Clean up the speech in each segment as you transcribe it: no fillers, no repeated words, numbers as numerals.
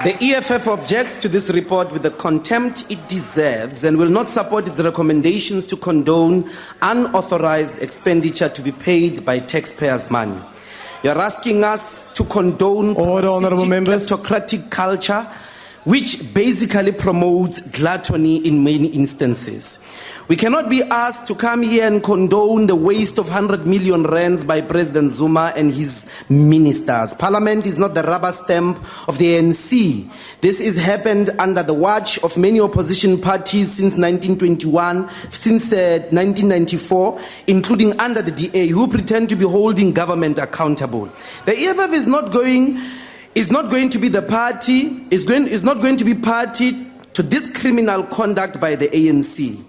The EFF objects to this report with the contempt it deserves and will not support its recommendations to condone unauthorized expenditure to be paid by taxpayers' money. You're asking us to condone kleptocratic culture, which basically promotes gluttony in many instances. We cannot be asked to come here and condone the waste of 100 million rands by President Zuma and his ministers. Parliament is not the rubber stamp of the ANC. This has happened under the watch of many opposition parties since 1994, including under the DA, who pretend to be holding government accountable. The EFF is not going to be the party, is not going to be party to this criminal conduct by the ANC.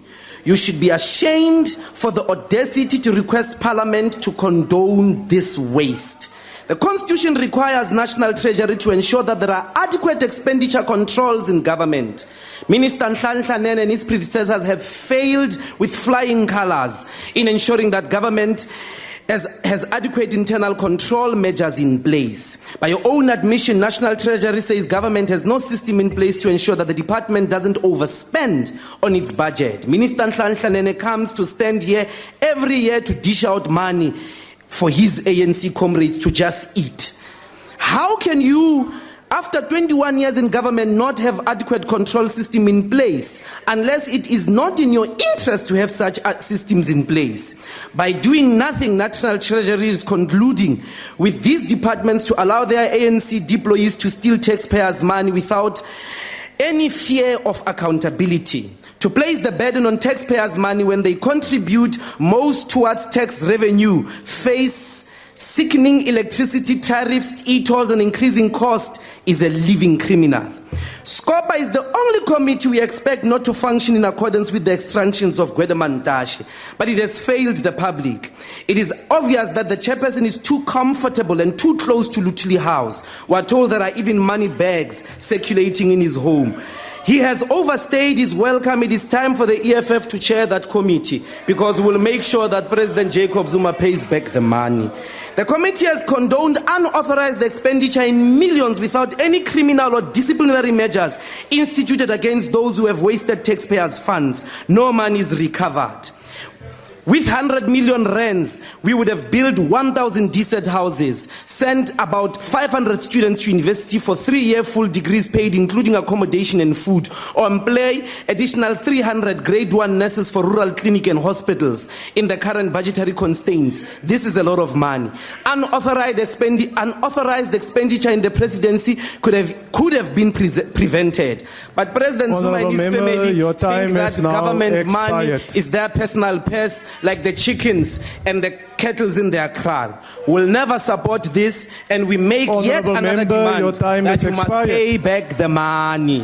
You should be ashamed for the audacity to request Parliament to condone this waste. The Constitution requires National Treasury to ensure that there are adequate expenditure controls in government. Minister Nhlanhla Nene and his predecessors have failed with flying colors in ensuring that government has adequate internal control measures in place. By your own admission, National Treasury says government has no system in place to ensure that the department doesn't overspend on its budget. Minister Nhlanhla Nene comes to stand here every year to dish out money for his ANC comrades to just eat. How can you, after 21 years in government, not have adequate control system in place unless it is not in your interest to have such systems in place? By doing nothing, National Treasury is concluding with these departments to allow their ANC employees to steal taxpayers' money without any fear of accountability. To place the burden on taxpayers' money when they contribute most towards tax revenue, face sickening electricity tariffs, e-tolls, and increasing cost is a living criminal. SCOPA is the only committee we expect not to function in accordance with the instructions of Gwede Mantashe, but it has failed the public. It is obvious that the chairperson is too comfortable and too close to Lutuli House. We are told there are even money bags circulating in his home. He has overstayed his welcome. It is time for the EFF to chair that committee, because we will make sure that President Jacob Zuma pays back the money. The committee has condoned unauthorized expenditure in millions without any criminal or disciplinary measures instituted against those who have wasted taxpayers' funds. No money is recovered. With 100 million rands, we would have built 1,000 decent houses, sent about 500 students to university for 3-year full degrees paid, including accommodation and food, or employ additional 300 grade 1 nurses for rural clinic and hospitals in the current budgetary constraints. This is a lot of money. Unauthorized expenditure in the presidency could have been prevented. But President Zuma and his family think that government money is their personal purse, like the chickens and the kettles in their kraal. We'll never support this, and we make yet another demand that you must pay back the money.